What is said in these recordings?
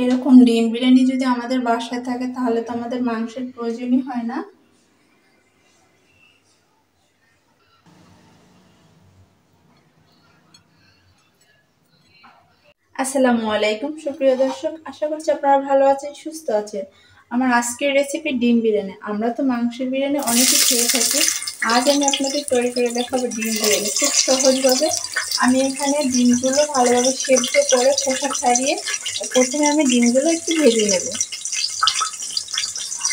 এরকম ডিম বিরিয়ানি যদি আমাদের বাসায় থাকে তাহলে তো আমাদের মাংসের প্রয়োজনই হয় না। আসসালামু আলাইকুম সুপ্রিয় দর্শক, আশা করছি আপনারা ভালো আছেন, সুস্থ আছেন। আমার আজকের রেসিপি ডিম বিরিয়ানি। আমরা তো মাংসের বিরিয়ানি অনেকে খেয়ে থাকি, আজ আমি আপনাদের তৈরি করে দেখাবো ডিম বিরিয়ানি খুব সহজভাবে। আমি এখানে ডিমগুলো ভালোভাবে সেদ্ধ করে খোসা ছাড়িয়ে প্রথমে আমি ডিমগুলো একটু ভেজে নেব।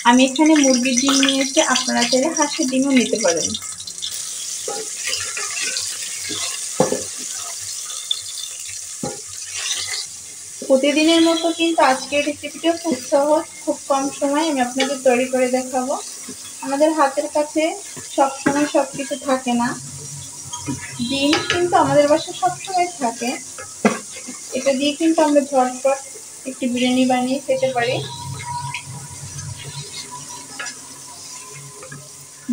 আমি এখানে মুরগির ডিম নিয়েছি, আপনারা চাইলে হাঁসের ডিমও নিতে পারেন। প্রতিদিনের মতো কিন্তু আজকের রেসিপিটা খুব সহজ, খুব কম সময় আমি আপনাদের তৈরি করে দেখাবো। আমাদের হাতের কাছে সবসময় সব কিছু থাকে না, ডিম কিন্তু আমাদের বাসায় সবসময় থাকে। এটা দিয়ে কিন্তু আমরা ঝটপট একটি বিরিয়ানি বানিয়ে খেতে পারি।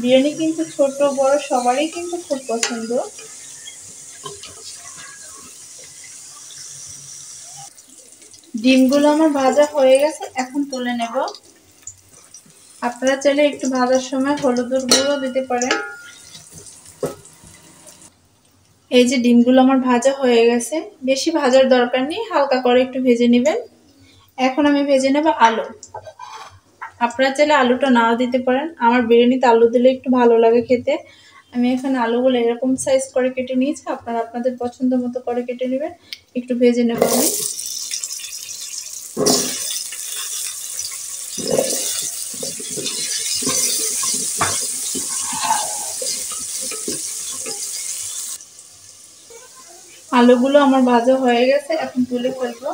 বিরিয়ানি কিন্তু ছোট বড় সবারই কিন্তু খুব পছন্দ। ডিমগুলো আমার ভাজা হয়ে গেছে, এখন তুলে নেব। আপনারা চাইলে একটু ভাজার সময় হলুদের গুঁড়ো দিতে পারেন। এই যে ডিমগুলো আমার ভাজা হয়ে গেছে, বেশি ভাজার দরকার নেই, হালকা করে একটু ভেজে নেবেন। এখন আমি ভেজে নেব আলু। আপনারা চাইলে আলুটা নাও দিতে পারেন, আমার বিরিয়ানিতে আলু দিলে একটু ভালো লাগে খেতে। আমি এখানে আলুগুলো এরকম সাইজ করে কেটে নিয়েছি, আপনারা আপনাদের পছন্দ মতো করে কেটে নেবেন। একটু ভেজে নেব আমি। আলুগুলো আমার ভাজা হয়ে গেছে, এখন তুলে ফেলবো।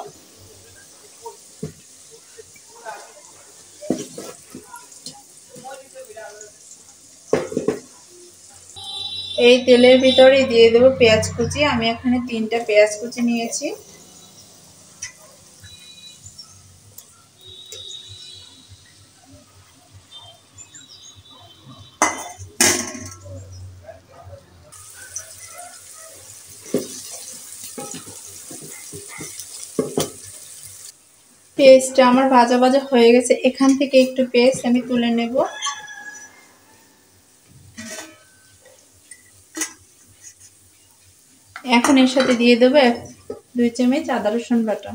এই তেলের ভিতরে দিয়ে দেবো পেঁয়াজ কুচি। আমি এখানে 3টা পেঁয়াজ কুচি নিয়েছি। পেস্টটা আমার ভাজা ভাজা হয়ে গেছে, এখান থেকে একটু পেস্ট আমি তুলে নেব। এখন এর সাথে দিয়ে দেবো 2 চামচ আদা রসুন বাটা।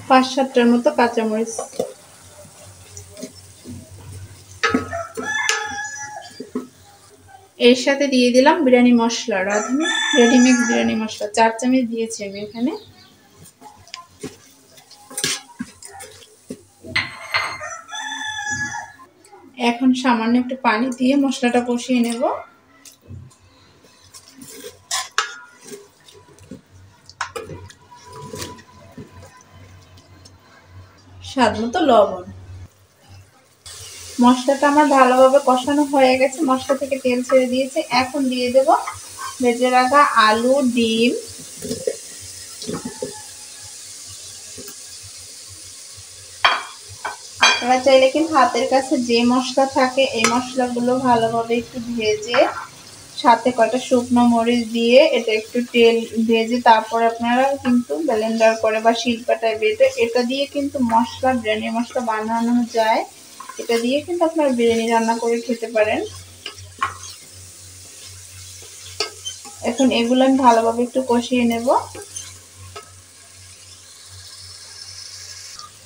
পাঁচ সাতটার মতো কাঁচামরিচ। এর সাথে দিয়ে দিলাম বিরিয়ানি মশলা, রাঁধুনি রেডিমিক্স বিরিয়ানি মশলা 4 চামচ দিয়েছি আমি এখানে। এখন সামান্য একটু পানি দিয়ে মশলাটা কষিয়ে নেব। স্বাদ মতো লবণ। মশলাটা আমার ভালোভাবে কষানো হয়ে গেছে, মশলা থেকে তেল ছেড়ে দিয়েছে। এখন দিয়ে দেব ভেজে রাখা আলু, ডিম। আপনারা চাইলে কিন্তু হাতের কাছে যে মশলা থাকে এই মশলাগুলো ভালোভাবে একটু ভেজে সাথে কটা শুকনো মরিচ দিয়ে এটা একটু তেল ভেজে তারপর আপনারা কিন্তু ব্লেন্ডার করে বা শিলপাটায় বেটে এটা দিয়ে কিন্তু মশলা, বিরিয়ানি মশলা বানানো যায়। এটা দিয়ে কিন্তু আপনারা বিরিয়ানি রান্না করে খেতে পারেন। এখন এগুলো আমি ভালোভাবে একটু কষিয়ে নেব।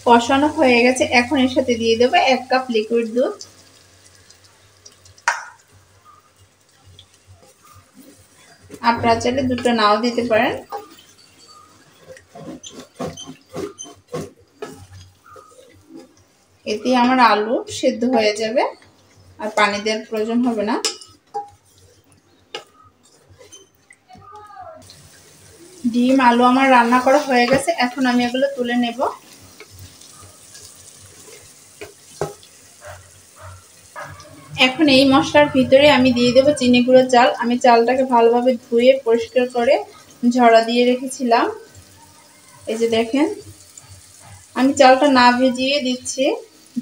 কষানো হয়ে গেছে, এখন এর সাথে দিয়ে দেবো 1 কাপ লিকুইড দুধ। আপনারা চাইলে দুটো নাও দিতে পারেন। এতে আমার আলু সেদ্ধ হয়ে যাবে, আর পানি দেওয়ার প্রয়োজন হবে না। ডিম আলু আমার রান্না করা হয়ে গেছে, এখন আমি এগুলো তুলে নেব। এখন এই মশলার ভিতরে আমি দিয়ে দেবো চিনি গুঁড়ো চাল। আমি চালটাকে ভালোভাবে ধুয়ে পরিষ্কার করে ঝরা দিয়ে রেখেছিলাম। এই যে দেখেন, আমি চালটা না ভিজিয়ে দিচ্ছি,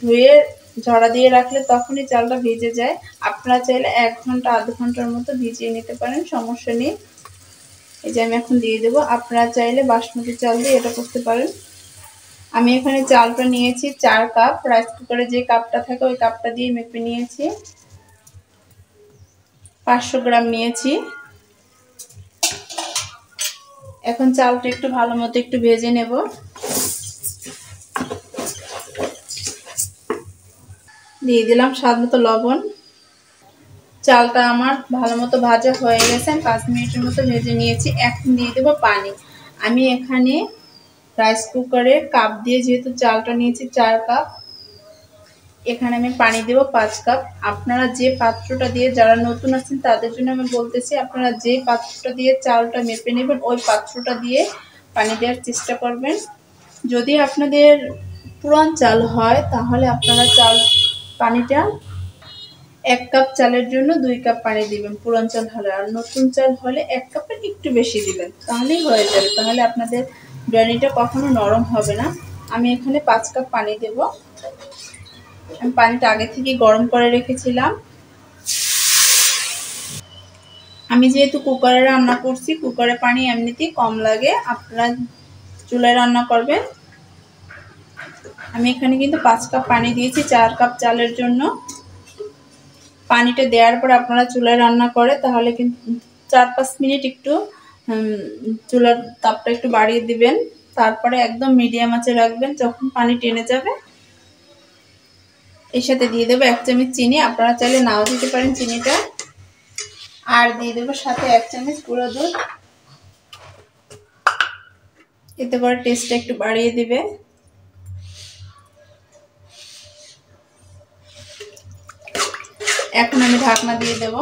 ধুয়ে ঝরা দিয়ে রাখলে তখনই চালটা ভিজে যায়। আপনারা চাইলে 1 ঘন্টা আধ ঘন্টার মতো ভিজিয়ে নিতে পারেন, সমস্যা নেই। এই যে আমি এখন দিয়ে দেবো। আপনারা চাইলে বাসমতি চাল দিয়ে এটা করতে পারেন। আমি এখানে চালটা নিয়েছি 4 কাপ। রাইস কুকারে যে কাপটা থাকে ওই কাপটা দিয়ে মেপে নিয়েছি। 500 গ্রাম নিয়েছি। এখন চালটা একটু ভালো মতো একটু ভেজে নেব। দিয়ে দিলাম স্বাদ মতো লবণ। চালটা আমার ভালো মতো ভাজা হয়ে গেছে, 5 মিনিটের মতো ভেজে নিয়েছি। এখন দিয়ে দেবো পানি। আমি এখানে রাইস কুকারে কাপ দিয়ে যেহেতু চালটা নিয়েছি 4 কাপ, এখানে আমি পানি দেব 5 কাপ। আপনারা যে পাত্রটা দিয়ে, যারা নতুন আছেন তাদের জন্য আমি বলতেছি, আপনারা যে পাত্রটা দিয়ে চালটা মেপে নেবেন ওই পাত্রটা দিয়ে পানি দেওয়ার চেষ্টা করবেন। যদি আপনাদের পুরান চাল হয় তাহলে আপনারা পানিটা 1 কাপ চালের জন্য 2 কাপ পানি দিবেন পুরান চাল হলে, আর নতুন চাল হলে 1 কাপের একটু বেশি দিবেন, তাহলেই হয়ে যাবে। তাহলে আপনাদের বিরিয়ানিটা কখনো নরম হবে না। আমি এখানে 5 কাপ পানি দেব। আমি পানিটা আগে থেকে গরম করে রেখেছিলাম। আমি যেহেতু কুকারে রান্না করছি, কুকারে পানি এমনিতেই কম লাগে, আপনারা চুলায় রান্না করবেন। আমি এখানে কিন্তু 5 কাপ পানি দিয়েছি 4 কাপ চালের জন্য। পানিটা দেওয়ার পর আপনারা চুলায় রান্না করে তাহলে কিন্তু 4-5 মিনিট একটু চুলার তাপটা একটু বাড়িয়ে দিবেন। তারপরে একদম মিডিয়াম আঁচে রাখবেন। যখন পানি টেনে যাবে এর সাথে দিয়ে দেবো 1 চামচ চিনি। আপনারা চাইলে নাও দিতে পারেন চিনিটা। আর দিয়ে দেবো সাথে 1 চামচ গুঁড়ো দুধ। এতে করে টেস্টটা একটু বাড়িয়ে দিবে। এখন আমি ঢাকনা দিয়ে দেব।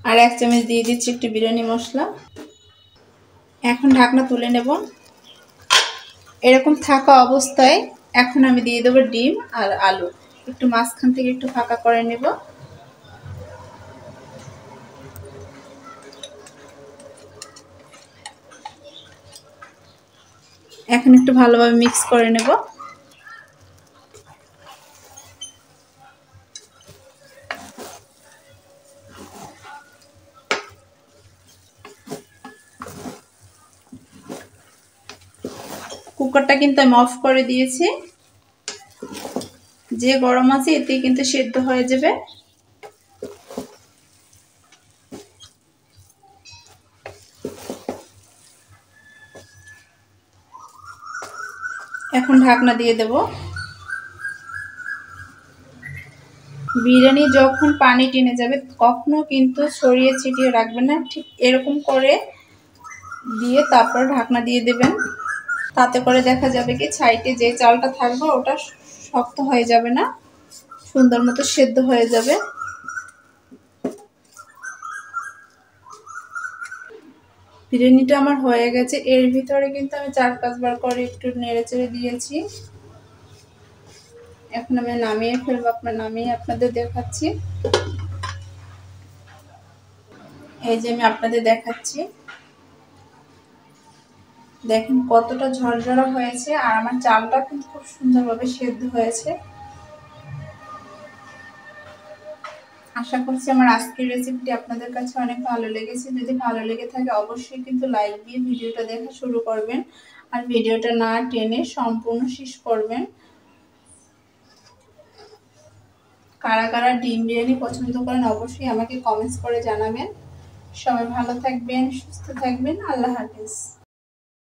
আর 1 চামচ দিয়ে দিচ্ছি একটু বিরিয়ানি মশলা। এখন ঢাকনা তুলে নেব। এরকম থাকা অবস্থায় এখন আমি দিয়ে দেবো ডিম আর আলু। একটু মাঝখান থেকে একটু ফাঁকা করে নেব। এখন একটু ভালোভাবে মিক্স করে নেব। কুকারটা কিন্তু আমি অফ করে দিয়েছি। যে গরম আছে এতেই কিন্তু সেদ্ধ হয়ে যাবে। এখন ঢাকনা দিয়ে দেব। বিরিয়ানি যখন পানি টেনে যাবে কখনো কিন্তু ছড়িয়ে ছিটিয়ে রাখবেন না, ঠিক এরকম করে দিয়ে তারপর ঢাকনা দিয়ে দেবেন। তাতে করে দেখা যাবে কি সাইডে যে চালটা থাকবে ওটা শক্ত হয়ে যাবে না, সুন্দর মতো সেদ্ধ হয়ে যাবে। বিরিয়ানিটা আমার হয়ে গেছে। এর ভিতরে কিন্তু আমি 4-5 বার করে একটু নেড়ে চেড়ে দিয়েছি। এখন আমি নামিয়ে ফেলবো, নামিয়ে আপনাদের দেখাচ্ছি। এই যে আমি আপনাদের দেখাচ্ছি, দেখেন কতটা ঝরঝরা হয়েছে, আর আমার চালটা কিন্তু খুব সুন্দরভাবে সেদ্ধ হয়েছে। আশা করছি আমার আজকের রেসিপিটি আপনাদের কাছে অনেক ভালো লেগেছে। যদি ভালো লেগে থাকে অবশ্যই কিন্তু লাইক দিয়ে ভিডিওটা দেখা শুরু করবেন, আর ভিডিওটা না টেনে সম্পূর্ণ শেষ করবেন। কারা কারা ডিম বিরিয়ানি পছন্দ করেন অবশ্যই আমাকে কমেন্টস করে জানাবেন। সবাই ভালো থাকবেন, সুস্থ থাকবেন। আল্লাহ হাফেজ।